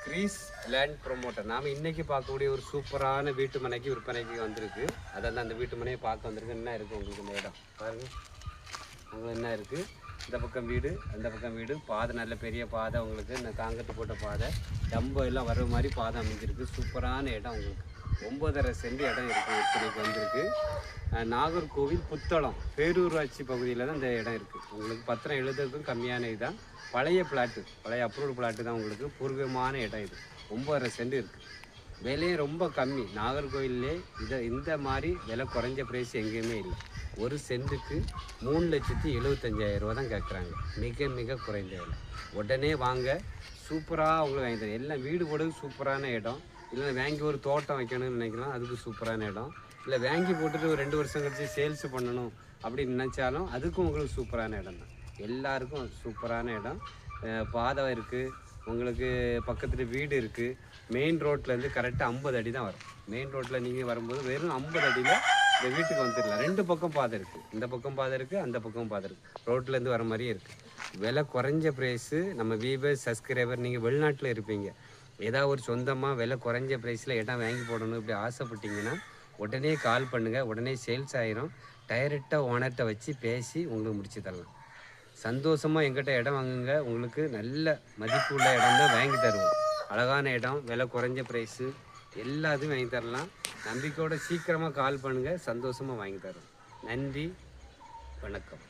Greece land promoter. நாம் இன்றைக்கி பார்க்கக்கூடிய ஒரு சூப்பரான வீட்டு மனைக்கு விற்பனைக்கு வந்திருக்கு. அதான் அந்த வீட்டு மனையை பார்க்க வந்திருக்கு. என்ன இருக்குது உங்களுக்கு இந்த இடம் பாருங்கள். அங்கே என்ன இருக்குது, இந்த பக்கம் வீடு, அந்த பக்கம் வீடு, பாதை நல்ல பெரிய பாதை உங்களுக்கு, இந்த காங்கிரட்டு போட்ட பாதை, டம்போ எல்லாம் வர்ற மாதிரி பாதை அமைஞ்சிருக்கு. சூப்பரான இடம் உங்களுக்கு. 9.5 சென்ட் இடம் இருக்குது. விற்பனைக்கு வந்திருக்கு. நாகர்கோவில் புத்தளம் பேரூராட்சி பகுதியில் தான் இந்த இடம் இருக்குது. உங்களுக்கு பத்திரம் எழுதுறதுக்கும் கம்மியான இதுதான். பழைய பிளாட்டு, பழைய அப்ரூவ்டு பிளாட்டு தான் உங்களுக்கு. பூர்வீகமான இடம் இது. 9.5 சென்ட் இருக்குது. விலையும் ரொம்ப கம்மி. நாகர்கோவிலே இந்த மாதிரி விலை குறைஞ்ச ப்ரைஸ் எங்கேயுமே இல்லை. ஒரு சென்ட்டுக்கு 3,75,000 ரூபா தான் கேட்குறாங்க. மிக மிக குறைந்த விலை. உடனே வாங்க, சூப்பராக உங்களுக்கு வாங்கி தரேன். எல்லாம் வீடு போடுறது சூப்பரான இடம். இல்லை வாங்கி ஒரு தோட்டம் வைக்கணும்னு நினைக்கலாம், அதுக்கு சூப்பரான இடம். இல்லை வாங்கி போட்டுட்டு ஒரு 2 வருஷம் கழிச்சு சேல்ஸ் பண்ணணும் அப்படின்னு நினச்சாலும் அதுக்கும் உங்களுக்கு சூப்பரான இடம் தான். எல்லாருக்கும் சூப்பரான இடம். பாதை இருக்குது உங்களுக்கு, பக்கத்தில் வீடு இருக்குது. மெயின் ரோட்லேருந்து கரெக்டாக 50 அடி தான் வரும். மெயின் ரோட்டில் நீங்கள் வரும்போது வெறும் 50 அடியில் இந்த வீட்டுக்கு வந்துடலாம். 2 பக்கம் பாதை இருக்குது. இந்த பக்கம் பாதை இருக்குது, அந்த பக்கம் பாதை இருக்குது. ரோட்லேருந்து வர மாதிரியே இருக்குது. விலை குறைஞ்ச ப்ரைஸு. நம்ம வியூவர் சப்ஸ்கிரைபர் நீங்கள் வெளிநாட்டில் இருப்பீங்க, ஏதாவது ஒரு சொந்தமாக விலை குறைஞ்ச ப்ரைஸில் இடம் வாங்கி போடணும் இப்படி ஆசைப்பட்டீங்கன்னா உடனே கால் பண்ணுங்கள். உடனே சேல்ஸ் ஆயிரும். டைரெக்டாக ஓனர்கிட்ட வச்சு பேசி உங்களுக்கு முடிச்சு தரலாம். சந்தோஷமாக எங்கிட்ட இடம் வாங்குங்க. உங்களுக்கு நல்ல மதிப்பு உள்ள இடம் தான் வாங்கி தருவோம். அழகான இடம், விலை குறைஞ்ச ப்ரைஸு, எல்லாத்தையும் வாங்கி தரலாம். நம்பிக்கையோடு சீக்கிரமாக கால் பண்ணுங்கள். சந்தோஷமாக வாங்கி தரோம். நன்றி, வணக்கம்.